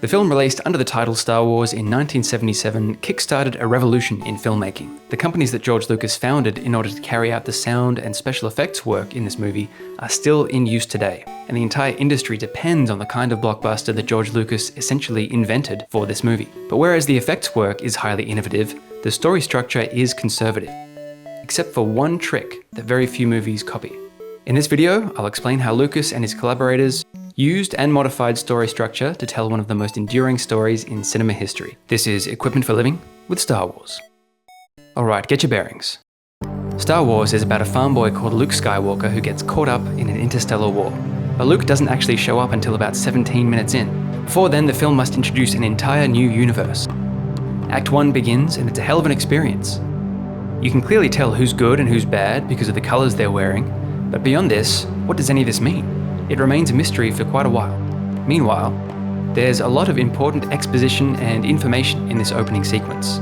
The film, released under the title Star Wars in 1977, kickstarted a revolution in filmmaking. The companies that George Lucas founded in order to carry out the sound and special effects work in this movie are still in use today, and the entire industry depends on the kind of blockbuster that George Lucas essentially invented for this movie. But whereas the effects work is highly innovative, the story structure is conservative, except for one trick that very few movies copy. In this video, I'll explain how Lucas and his collaborators used and modified story structure to tell one of the most enduring stories in cinema history. This is Equipment for Living with Star Wars. Alright, get your bearings. Star Wars is about a farm boy called Luke Skywalker who gets caught up in an interstellar war. But Luke doesn't actually show up until about 17 minutes in. Before then, the film must introduce an entire new universe. Act 1 begins, and it's a hell of an experience. You can clearly tell who's good and who's bad because of the colours they're wearing, but beyond this, what does any of this mean? It remains a mystery for quite a while. Meanwhile, there's a lot of important exposition and information in this opening sequence.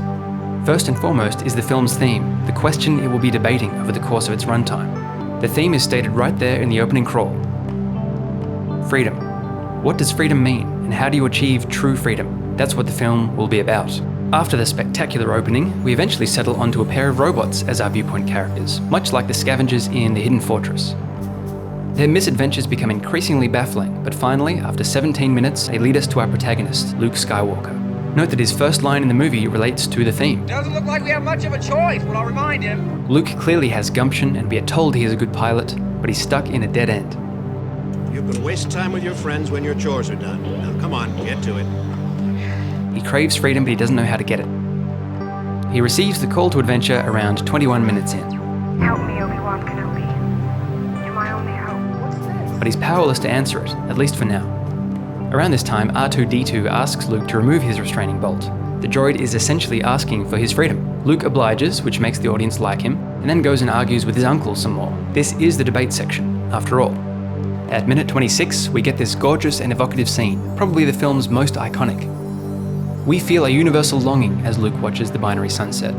First and foremost is the film's theme, the question it will be debating over the course of its runtime. The theme is stated right there in the opening crawl. Freedom. What does freedom mean, and how do you achieve true freedom? That's what the film will be about. After the spectacular opening, we eventually settle onto a pair of robots as our viewpoint characters, much like the scavengers in The Hidden Fortress. Their misadventures become increasingly baffling, but finally, after 17 minutes, they lead us to our protagonist, Luke Skywalker. Note that his first line in the movie relates to the theme. Doesn't look like we have much of a choice, but I'll remind him. Luke clearly has gumption, and we are told he is a good pilot, but he's stuck in a dead end. You can waste time with your friends when your chores are done. Now come on, get to it. He craves freedom, but he doesn't know how to get it. He receives the call to adventure around 21 minutes in. Help me, Obi-Wan Kenobi. You're my only hope. But he's powerless to answer it, at least for now. Around this time, R2-D2 asks Luke to remove his restraining bolt. The droid is essentially asking for his freedom. Luke obliges, which makes the audience like him, and then goes and argues with his uncle some more. This is the debate section, after all. At minute 26, we get this gorgeous and evocative scene, probably the film's most iconic. We feel a universal longing as Luke watches the binary sunset.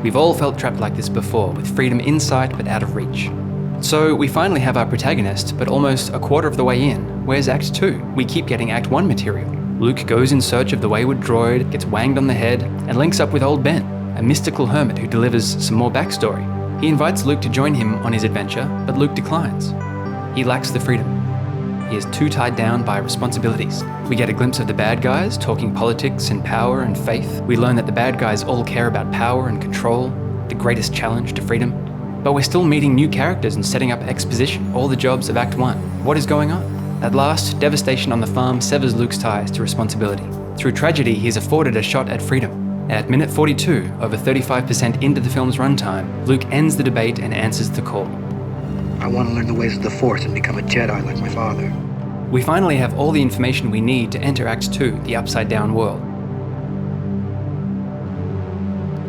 We've all felt trapped like this before, with freedom in sight but out of reach. So we finally have our protagonist, but almost a quarter of the way in. Where's Act 2? We keep getting Act 1 material. Luke goes in search of the wayward droid, gets wanged on the head, and links up with Old Ben, a mystical hermit who delivers some more backstory. He invites Luke to join him on his adventure, but Luke declines. He lacks the freedom. He is too tied down by responsibilities. We get a glimpse of the bad guys talking politics and power and faith. We learn that the bad guys all care about power and control, the greatest challenge to freedom. But we're still meeting new characters and setting up exposition, all the jobs of Act 1. What is going on? At last, devastation on the farm severs Luke's ties to responsibility. Through tragedy, he is afforded a shot at freedom. At minute 42, over 35% into the film's runtime, Luke ends the debate and answers the call. I want to learn the ways of the Force and become a Jedi like my father. We finally have all the information we need to enter Act 2, the upside-down world.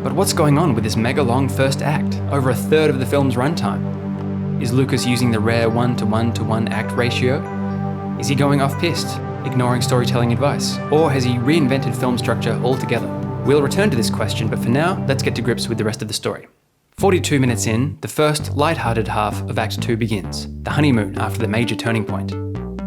But what's going on with this mega-long first act, over a third of the film's runtime? Is Lucas using the rare 1:1:1 act ratio? Is he going off-piste, ignoring storytelling advice? Or has he reinvented film structure altogether? We'll return to this question, but for now, let's get to grips with the rest of the story. 42 minutes in, the first light-hearted half of Act 2 begins, the honeymoon after the major turning point.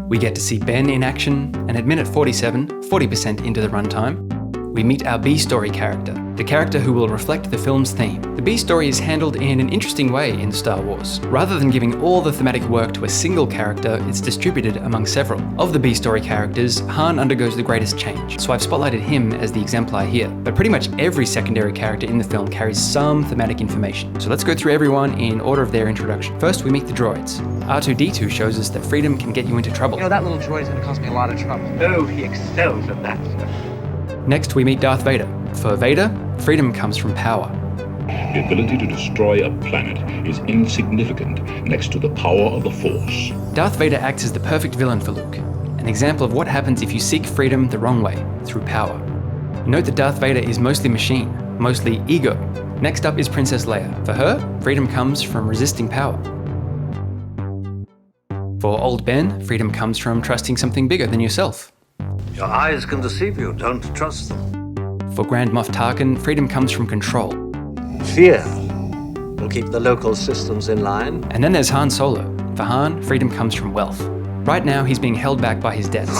We get to see Ben in action, and at minute 47, 40% into the runtime, we meet our B-story character, the character who will reflect the film's theme. The B-story is handled in an interesting way in Star Wars. Rather than giving all the thematic work to a single character, it's distributed among several. Of the B-story characters, Han undergoes the greatest change, so I've spotlighted him as the exemplar here. But pretty much every secondary character in the film carries some thematic information. So let's go through everyone in order of their introduction. First, we meet the droids. R2-D2 shows us that freedom can get you into trouble. You know, that little droid's gonna cause me a lot of trouble. Oh, he excels at that stuff. Next, we meet Darth Vader. For Vader, freedom comes from power. The ability to destroy a planet is insignificant next to the power of the Force. Darth Vader acts as the perfect villain for Luke, an example of what happens if you seek freedom the wrong way, through power. Note that Darth Vader is mostly machine, mostly ego. Next up is Princess Leia. For her, freedom comes from resisting power. For Old Ben, freedom comes from trusting something bigger than yourself. Your eyes can deceive you, don't trust them. For Grand Moff Tarkin, freedom comes from control. Fear will keep the local systems in line. And then there's Han Solo. For Han, freedom comes from wealth. Right now, he's being held back by his debts.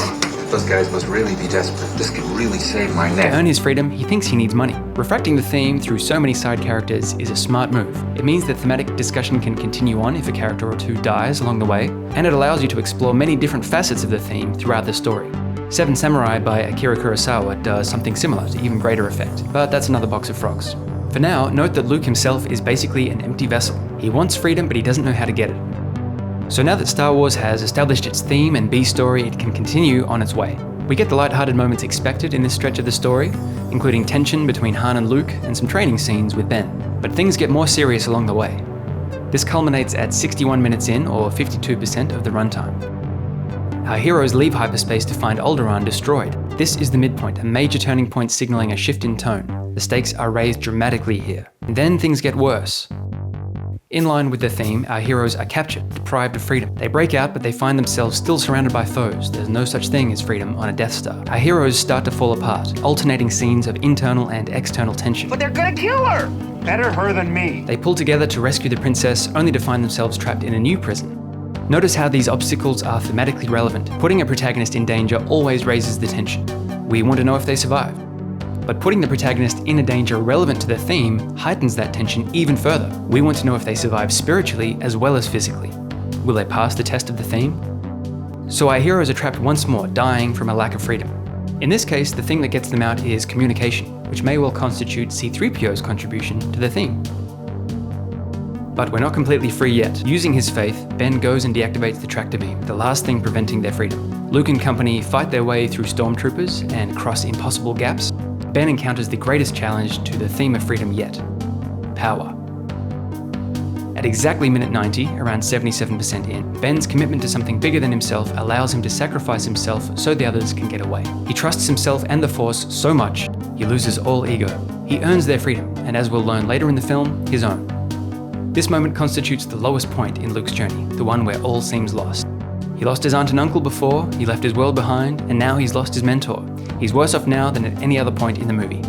Those guys must really be desperate. This could really save my To neck. earn his freedom, he thinks he needs money. Refracting the theme through so many side characters is a smart move. It means that thematic discussion can continue on if a character or two dies along the way, and it allows you to explore many different facets of the theme throughout the story. Seven Samurai by Akira Kurosawa does something similar to even greater effect, but that's another box of frogs. For now, note that Luke himself is basically an empty vessel. He wants freedom, but he doesn't know how to get it. So now that Star Wars has established its theme and B-story, it can continue on its way. We get the lighthearted moments expected in this stretch of the story, including tension between Han and Luke and some training scenes with Ben. But things get more serious along the way. This culminates at 61 minutes in, or 52% of the runtime. Our heroes leave hyperspace to find Alderaan destroyed. This is the midpoint, a major turning point signaling a shift in tone. The stakes are raised dramatically here. And then things get worse. In line with the theme, our heroes are captured, deprived of freedom. They break out, but they find themselves still surrounded by foes. There's no such thing as freedom on a Death Star. Our heroes start to fall apart, alternating scenes of internal and external tension. But they're gonna kill her! Better her than me. They pull together to rescue the princess, only to find themselves trapped in a new prison. Notice how these obstacles are thematically relevant. Putting a protagonist in danger always raises the tension. We want to know if they survive. But putting the protagonist in a danger relevant to the theme heightens that tension even further. We want to know if they survive spiritually as well as physically. Will they pass the test of the theme? So our heroes are trapped once more, dying from a lack of freedom. In this case, the thing that gets them out is communication, which may well constitute C-3PO's contribution to the theme. But we're not completely free yet. Using his faith, Ben goes and deactivates the tractor beam, the last thing preventing their freedom. Luke and company fight their way through stormtroopers and cross impossible gaps. Ben encounters the greatest challenge to the theme of freedom yet: power. At exactly minute 90, around 77% in, Ben's commitment to something bigger than himself allows him to sacrifice himself so the others can get away. He trusts himself and the Force so much, he loses all ego. He earns their freedom, and as we'll learn later in the film, his own. This moment constitutes the lowest point in Luke's journey, the one where all seems lost. He lost his aunt and uncle before, he left his world behind, and now he's lost his mentor. He's worse off now than at any other point in the movie.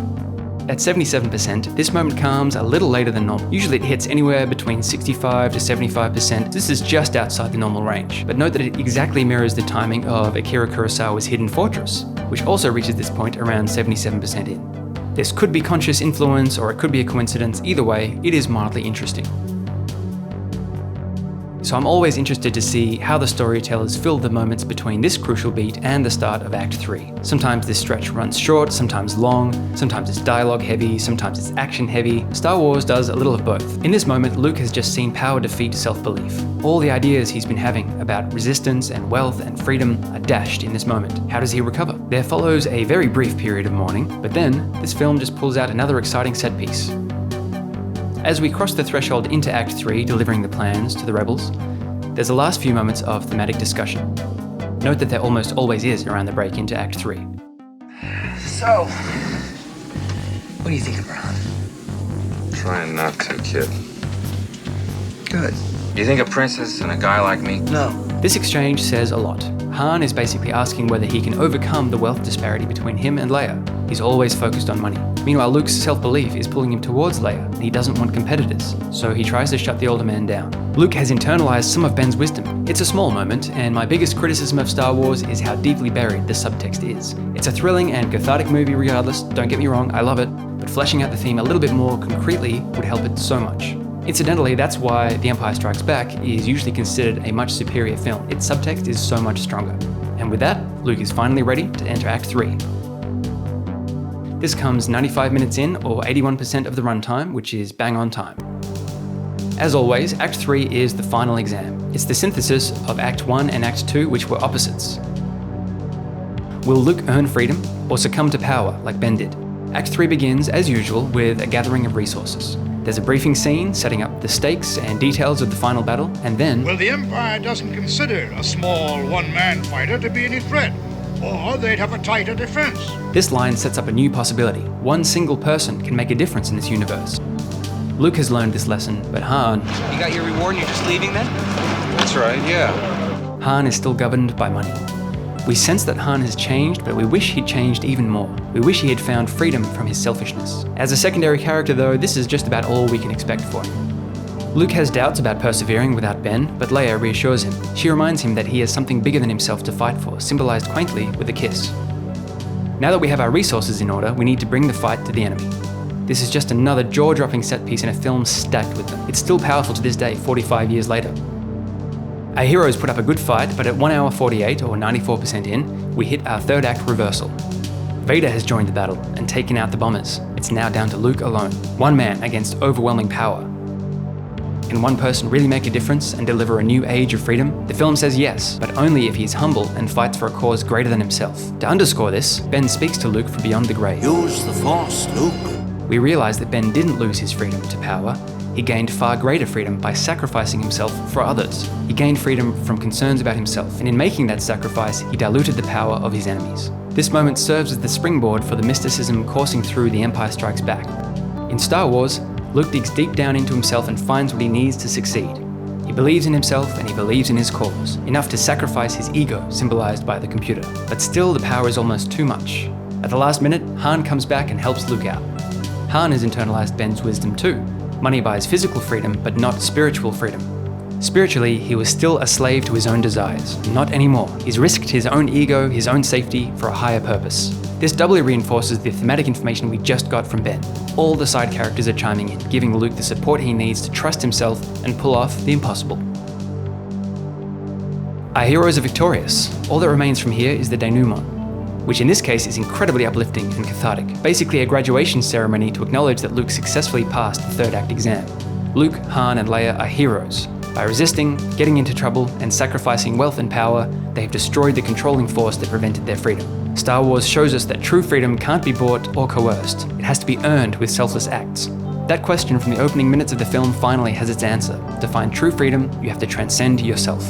At 77%, this moment comes a little later than normal. Usually it hits anywhere between 65 to 75%. This is just outside the normal range. But note that it exactly mirrors the timing of Akira Kurosawa's Hidden Fortress, which also reaches this point around 77% in. This could be conscious influence or it could be a coincidence. Either way, it is mildly interesting. So I'm always interested to see how the storytellers fill the moments between this crucial beat and the start of Act 3. Sometimes this stretch runs short, sometimes long, sometimes it's dialogue heavy, sometimes it's action heavy. Star Wars does a little of both. In this moment, Luke has just seen power defeat self-belief. All the ideas he's been having about resistance and wealth and freedom are dashed in this moment. How does he recover? There follows a very brief period of mourning, but then this film just pulls out another exciting set piece. As we cross the threshold into Act 3, delivering the plans to the rebels, there's the last few moments of thematic discussion. Note that there almost always is around the break into Act 3. So, what do you think of Ron? Trying not to, kid. Good. Do you think a princess and a guy like me? No. This exchange says a lot. Han is basically asking whether he can overcome the wealth disparity between him and Leia. He's always focused on money. Meanwhile, Luke's self-belief is pulling him towards Leia, and he doesn't want competitors, so he tries to shut the older man down. Luke has internalized some of Ben's wisdom. It's a small moment, and my biggest criticism of Star Wars is how deeply buried the subtext is. It's a thrilling and cathartic movie regardless, don't get me wrong, I love it, but fleshing out the theme a little bit more concretely would help it so much. Incidentally, that's why The Empire Strikes Back is usually considered a much superior film. Its subtext is so much stronger. And with that, Luke is finally ready to enter Act 3. This comes 95 minutes in, or 81% of the runtime, which is bang on time. As always, Act 3 is the final exam. It's the synthesis of Act 1 and Act 2, which were opposites. Will Luke earn freedom, or succumb to power like Ben did? Act 3 begins, as usual, with a gathering of resources. There's a briefing scene setting up the stakes and details of the final battle, and then... Well, the Empire doesn't consider a small one-man fighter to be any threat, or they'd have a tighter defense. This line sets up a new possibility. One single person can make a difference in this universe. Luke has learned this lesson, but Han... You got your reward and you're just leaving then? That's right, yeah. Han is still governed by money. We sense that Han has changed, but we wish he'd changed even more. We wish he had found freedom from his selfishness. As a secondary character though, this is just about all we can expect for him. Luke has doubts about persevering without Ben, but Leia reassures him. She reminds him that he has something bigger than himself to fight for, symbolized quaintly with a kiss. Now that we have our resources in order, we need to bring the fight to the enemy. This is just another jaw-dropping set piece in a film stacked with them. It's still powerful to this day, 45 years later. Our heroes put up a good fight, but at 1 hour 48, or 94% in, we hit our third act reversal. Vader has joined the battle and taken out the bombers. It's now down to Luke alone, one man against overwhelming power. Can one person really make a difference and deliver a new age of freedom? The film says yes, but only if he is humble and fights for a cause greater than himself. To underscore this, Ben speaks to Luke from beyond the grave. Use the Force, Luke. We realize that Ben didn't lose his freedom to power. He gained far greater freedom by sacrificing himself for others. He gained freedom from concerns about himself, and in making that sacrifice, he diluted the power of his enemies. This moment serves as the springboard for the mysticism coursing through The Empire Strikes Back. In Star Wars, Luke digs deep down into himself and finds what he needs to succeed. He believes in himself and he believes in his cause, enough to sacrifice his ego, symbolized by the computer. But still, the power is almost too much. At the last minute, Han comes back and helps Luke out. Han has internalized Ben's wisdom too. Money buys physical freedom, but not spiritual freedom. Spiritually, he was still a slave to his own desires. Not anymore. He's risked his own ego, his own safety, for a higher purpose. This doubly reinforces the thematic information we just got from Ben. All the side characters are chiming in, giving Luke the support he needs to trust himself and pull off the impossible. Our heroes are victorious. All that remains from here is the denouement, which in this case is incredibly uplifting and cathartic. Basically a graduation ceremony to acknowledge that Luke successfully passed the third act exam. Luke, Han, and Leia are heroes. By resisting, getting into trouble, and sacrificing wealth and power, they have destroyed the controlling force that prevented their freedom. Star Wars shows us that true freedom can't be bought or coerced. It has to be earned with selfless acts. That question from the opening minutes of the film finally has its answer. To find true freedom, you have to transcend yourself.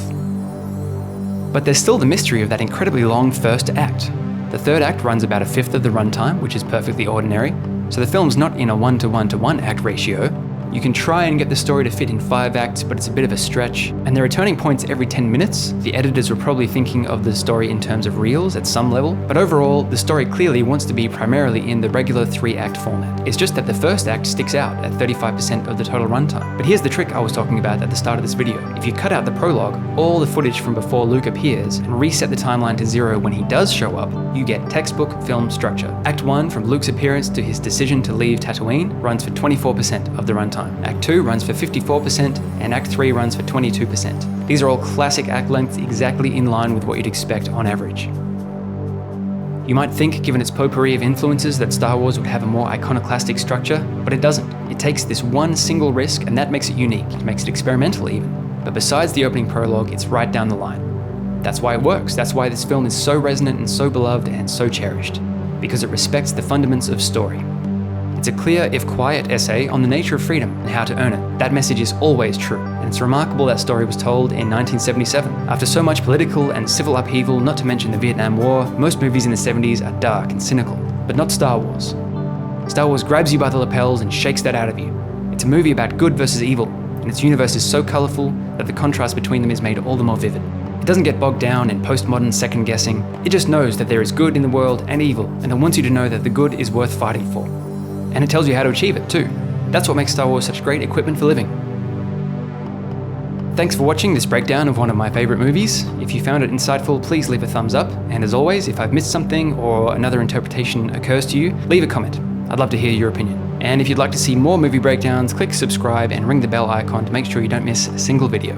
But there's still the mystery of that incredibly long first act. The third act runs about a fifth of the runtime, which is perfectly ordinary, so the film's not in a 1:1:1 act ratio. You can try and get the story to fit in 5 acts, but it's a bit of a stretch. And there are turning points every 10 minutes. The editors were probably thinking of the story in terms of reels at some level, but overall, the story clearly wants to be primarily in the regular 3-act format. It's just that the first act sticks out at 35% of the total runtime. But here's the trick I was talking about at the start of this video. If you cut out the prologue, all the footage from before Luke appears, and reset the timeline to 0 when he does show up, you get textbook film structure. Act 1, from Luke's appearance to his decision to leave Tatooine, runs for 24% of the runtime. Act 2 runs for 54%, and Act 3 runs for 22%. These are all classic act lengths exactly in line with what you'd expect on average. You might think, given its potpourri of influences, that Star Wars would have a more iconoclastic structure, but it doesn't. It takes this one single risk, and that makes it unique. It makes it experimental even. But besides the opening prologue, it's right down the line. That's why it works. That's why this film is so resonant and so beloved and so cherished. Because it respects the fundamentals of story. It's a clear, if quiet, essay on the nature of freedom and how to earn it. That message is always true, and it's remarkable that story was told in 1977. After so much political and civil upheaval, not to mention the Vietnam War, most movies in the 70s are dark and cynical, but not Star Wars. Star Wars grabs you by the lapels and shakes that out of you. It's a movie about good versus evil, and its universe is so colourful that the contrast between them is made all the more vivid. It doesn't get bogged down in postmodern second guessing. It just knows that there is good in the world and evil, and it wants you to know that the good is worth fighting for. And it tells you how to achieve it too. That's what makes Star Wars such great equipment for living. Thanks for watching this breakdown of one of my favourite movies. If you found it insightful, please leave a thumbs up. And as always, if I've missed something or another interpretation occurs to you, leave a comment. I'd love to hear your opinion. And if you'd like to see more movie breakdowns, click subscribe and ring the bell icon to make sure you don't miss a single video.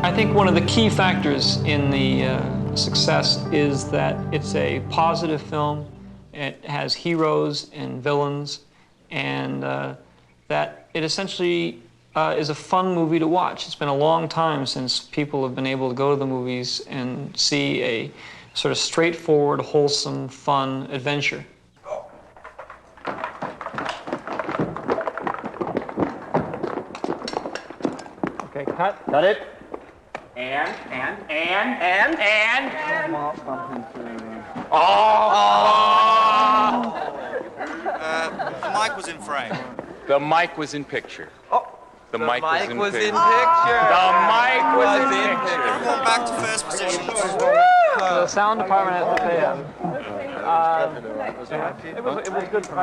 I think one of the key factors in the success is that it's a positive film. It has heroes and villains, and that it essentially is a fun movie to watch. It's been a long time since people have been able to go to the movies and see a sort of straightforward, wholesome, fun adventure. Okay, cut. Cut it. And. The mic was in frame. The mic was in picture. Oh. The mic was in picture. The mic was in picture. Everyone back to first position. The sound department at the pay. It was good.